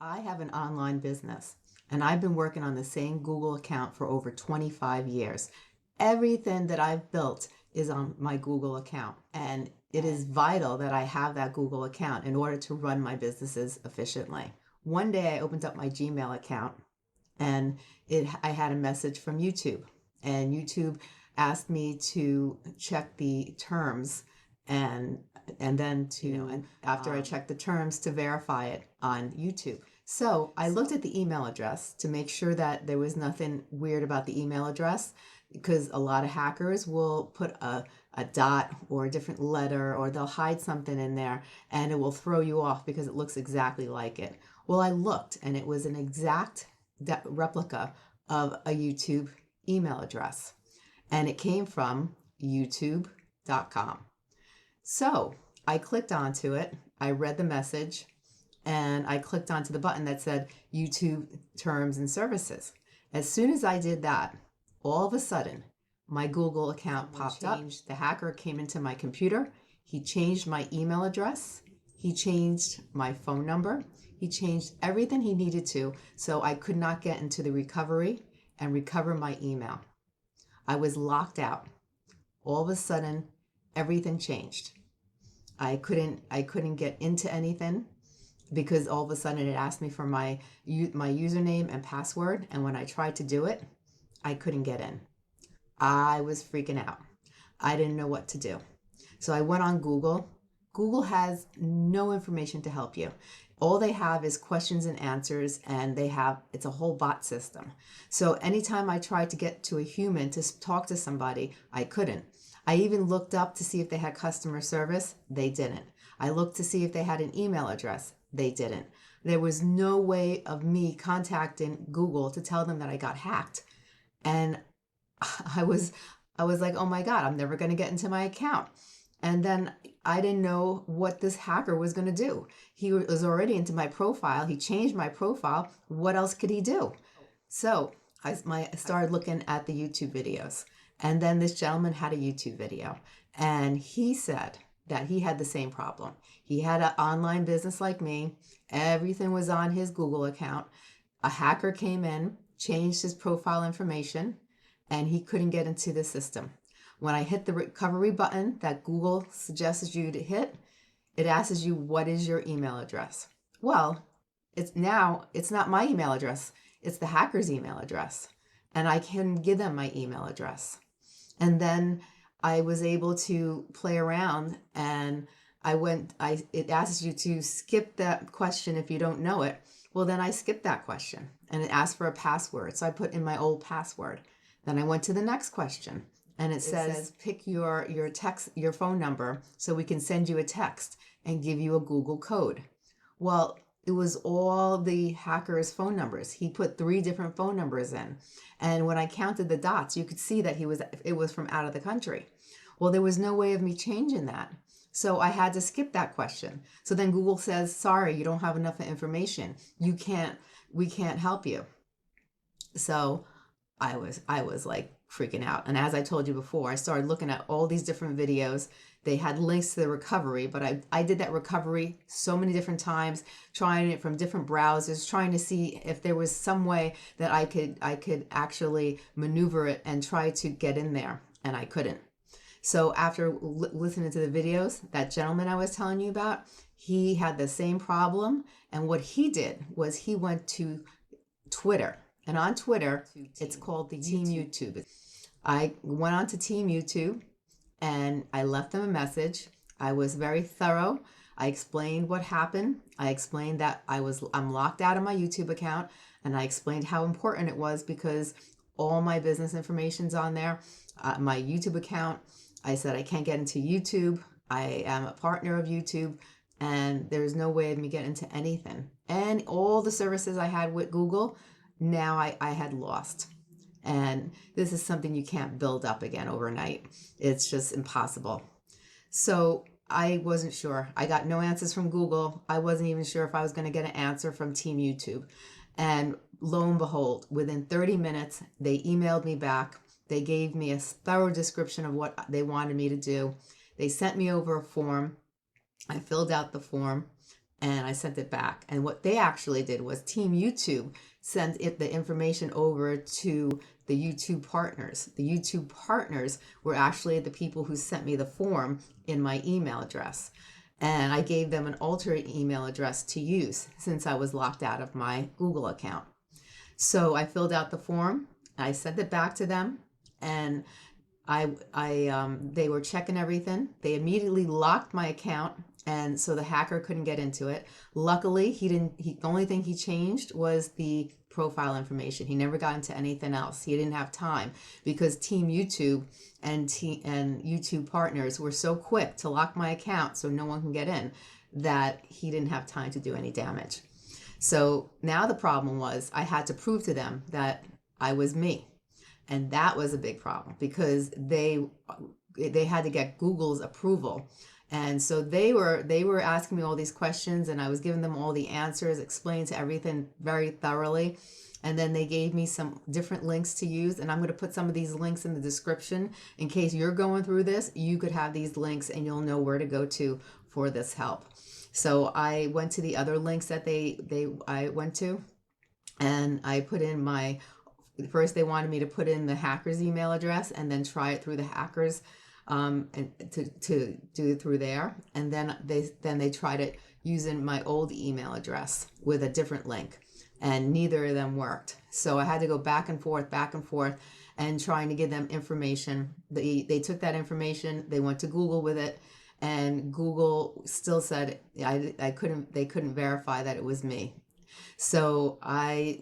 I have an online business and I've been working on the same Google account for over 25 years. Everything that I've built is on my Google account, and it is vital that I have that Google account in order to run my businesses efficiently. One day I opened up my Gmail account and I had a message from YouTube, and YouTube asked me to check the terms and then and after I checked the terms, to verify it on YouTube. So I looked at the email address to make sure that there was nothing weird about the email address, because a lot of hackers will put a dot or a different letter, or they'll hide something in there and it will throw you off because it looks exactly like it. Well, I looked and it was an exact replica of a YouTube email address, and it came from youtube.com. So I clicked onto it, I read the message, and I clicked onto the button that said YouTube Terms and Services. As soon as I did that, all of a sudden, my Google account popped up. The hacker came into my computer. He changed my email address. He changed my phone number. He changed everything he needed to, so I could not get into the recovery and recover my email. I was locked out. All of a sudden, everything changed. I couldn't get into anything because all of a sudden it asked me for my username and password, and when I tried to do it, I couldn't get in. I was freaking out. I didn't know what to do. So I went on Google. Google has no information to help you. All they have is questions and answers, and it's a whole bot system. So anytime I tried to get to a human to talk to somebody, I couldn't. I even looked up to see if they had customer service. They didn't. I looked to see if they had an email address. They didn't. There was no way of me contacting Google to tell them that I got hacked. And I was like, oh my God, I'm never going to get into my account. And then I didn't know what this hacker was going to do. He was already into my profile. He changed my profile. What else could he do? So I started looking at the YouTube videos. And then this gentleman had a YouTube video, and he said that he had the same problem. He had an online business like me. Everything was on his Google account. A hacker came in, changed his profile information, and he couldn't get into the system. When I hit the recovery button that Google suggests you to hit, it asks you, what is your email address? Well, it's not my email address. It's the hacker's email address. And I can give them my email address. And then I was able to play around, and it asks you to skip that question if you don't know it. Well, then I skipped that question, and it asked for a password. So I put in my old password. Then I went to the next question, and it says pick your phone number so we can send you a text and give you a Google code. Well, it was all the hacker's phone numbers. He put 3 different phone numbers in. And when I counted the dots, you could see that it was from out of the country. Well, there was no way of me changing that. So I had to skip that question. So then Google says, sorry, you don't have enough information. We can't help you. So I was like freaking out. And as I told you before, I started looking at all these different videos. They had links to the recovery, but I did that recovery so many different times, trying it from different browsers, trying to see if there was some way that I could actually maneuver it and try to get in there, and I couldn't. So after listening to the videos, that gentleman I was telling you about, he had the same problem, and what he did was he went to Twitter, and on Twitter, it's called the Team YouTube. I went on to Team YouTube, and I left them a message. I was very thorough. I explained what happened. I explained that I'm locked out of my YouTube account, and I explained how important it was because all my business information's on there. My YouTube account, I said I can't get into YouTube. I am a partner of YouTube, and there's no way of me getting into anything. And all the services I had with Google, now I had lost. And this is something you can't build up again overnight. It's just impossible. So I wasn't sure. I got no answers from Google. I wasn't even sure if I was going to get an answer from Team YouTube. And lo and behold, within 30 minutes, they emailed me back. They gave me a thorough description of what they wanted me to do. They sent me over a form. I filled out the form. and I sent it back. And what they actually did was Team YouTube sent the information over to the YouTube partners. The YouTube partners were actually the people who sent me the form in my email address. And I gave them an alternate email address to use since I was locked out of my Google account. So I filled out the form, I sent it back to them, and they were checking everything. They immediately locked my account, and so the hacker couldn't get into it. Luckily, the only thing he changed was the profile information. He never got into anything else. He didn't have time because Team YouTube and YouTube partners were so quick to lock my account so no one can get in that he didn't have time to do any damage. So now the problem was I had to prove to them that I was me. And that was a big problem because they had to get Google's approval. And so they were asking me all these questions, and I was giving them all the answers, explained to everything very thoroughly. And then they gave me some different links to use, and I'm going to put some of these links in the description in case you're going through this. You could have these links and you'll know where to go to for this help. So I went to the other links that I went to, and I put in first they wanted me to put in the hacker's email address and then try it through the hackers and to do it through there. And then they tried it using my old email address with a different link, and neither of them worked. So I had to go back and forth and trying to give them information. They took that information, they went to Google with it, and Google still said they couldn't verify that it was me. So I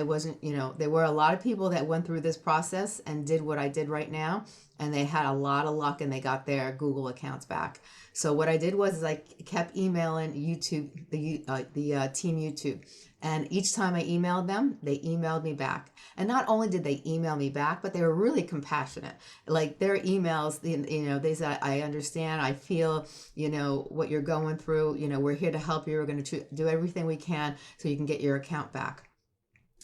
wasn't, there were a lot of people that went through this process and did what I did right now, and they had a lot of luck and they got their Google accounts back. So what I did was I kept emailing YouTube, the Team YouTube, and each time I emailed them, they emailed me back. And not only did they email me back, but they were really compassionate. Like their emails, they said, I understand, I feel, what you're going through, we're here to help you. We're going to do everything we can so you can get your account back.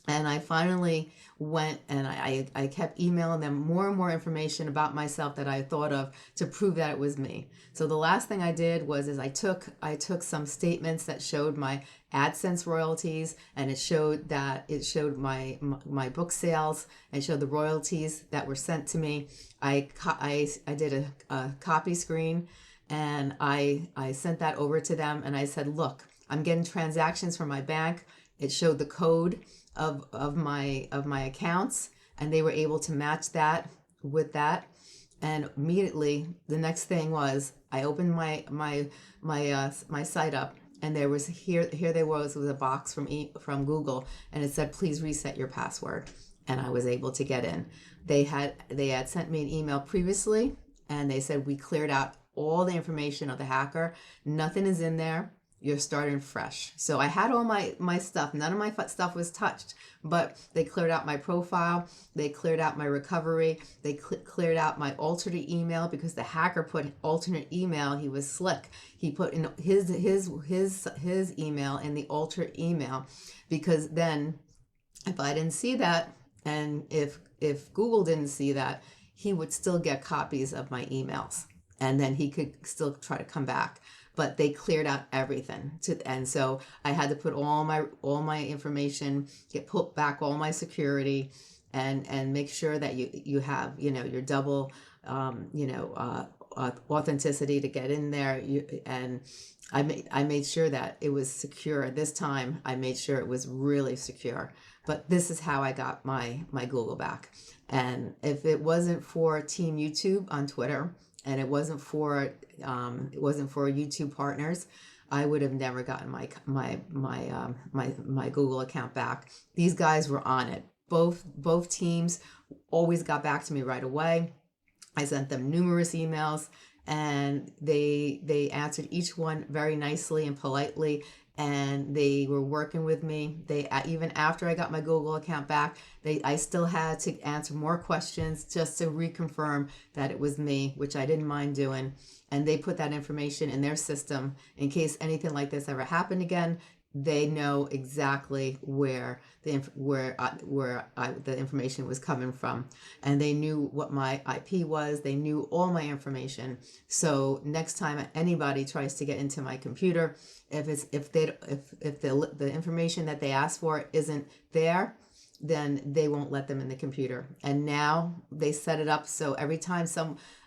And I finally went and I kept emailing them more and more information about myself that I thought of to prove that it was me. So the last thing I did was I took some statements that showed my AdSense royalties, and it showed my book sales, and showed the royalties that were sent to me. I did a copy screen, and I sent that over to them, and I said, look, I'm getting transactions from my bank. It showed the code of my accounts, and they were able to match that with that. And immediately the next thing was I opened my site up, and there was a box from Google, and it said, please reset your password, and I was able to get in. They had sent me an email previously, and they said we cleared out all the information of the hacker. Nothing is in there. You're starting fresh. So I had all my stuff. None of my stuff was touched, but they cleared out my profile. They cleared out my recovery. They cleared out my alternate email because the hacker put alternate email. He was slick. He put in his email in the alternate email, because then if I didn't see that, and if Google didn't see that, he would still get copies of my emails, and then he could still try to come back. But they cleared out everything, and so I had to put all my information, put back all my security, and make sure that you have your double authenticity to get in there. And I made sure that it was secure. This time I made sure it was really secure. But this is how I got my Google back. And if it wasn't for Team YouTube on Twitter, and it wasn't for YouTube partners, I would have never gotten my Google account back. These guys were on it. Both teams always got back to me right away. I sent them numerous emails, and they answered each one very nicely and politely, and they were working with me. They, even after I got my Google account back, I still had to answer more questions just to reconfirm that it was me, which I didn't mind doing. And they put that information in their system in case anything like this ever happened again. they know exactly where the information was coming from, and they knew what my IP was. They knew all my information. So next time anybody tries to get into my computer, if the information that they asked for isn't there, then they won't let them in the computer. And now they set it up so every time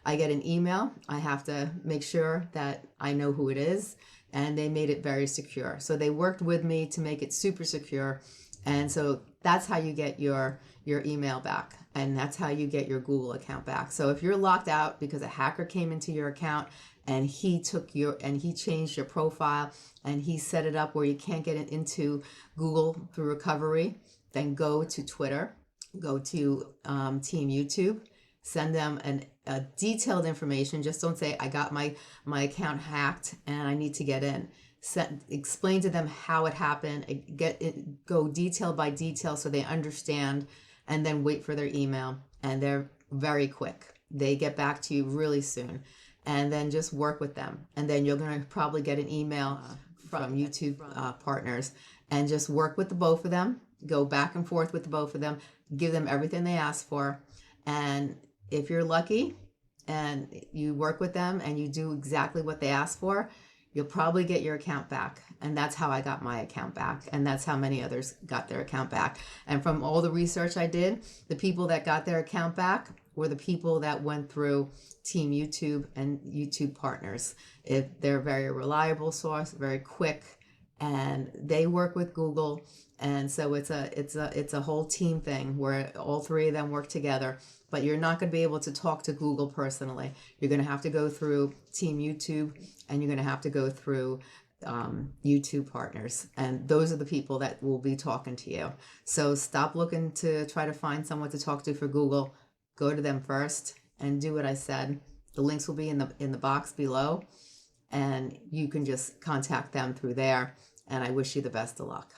I get an email, I have to make sure that I know who it is, and they made it very secure. So they worked with me to make it super secure. And so that's how you get your email back, and that's how you get your Google account back. So if you're locked out because a hacker came into your account and he changed your profile and he set it up where you can't get it into Google through recovery, then go to Twitter, go to Team YouTube, send them a detailed information. Just don't say, I got my account hacked and I need to get in. Explain to them how it happened, go detail by detail so they understand, and then wait for their email. And they're very quick. They get back to you really soon. And then just work with them. And then you're going to probably get an email from YouTube partners, and just work with the both of them. Go back and forth with the both of them. Give them everything they ask for. And if you're lucky and you work with them and you do exactly what they ask for, you'll probably get your account back. And that's how I got my account back. And that's how many others got their account back. And from all the research I did, the people that got their account back were the people that went through Team YouTube and YouTube partners. They're a very reliable source, very quick, and they work with Google. And so it's a whole team thing where all three of them work together. But you're not going to be able to talk to Google personally. You're going to have to go through Team YouTube, and you're going to have to go through YouTube partners. And those are the people that will be talking to you. So stop looking to try to find someone to talk to for Google. Go to them first and do what I said. The links will be in the box below, and you can just contact them through there. And I wish you the best of luck.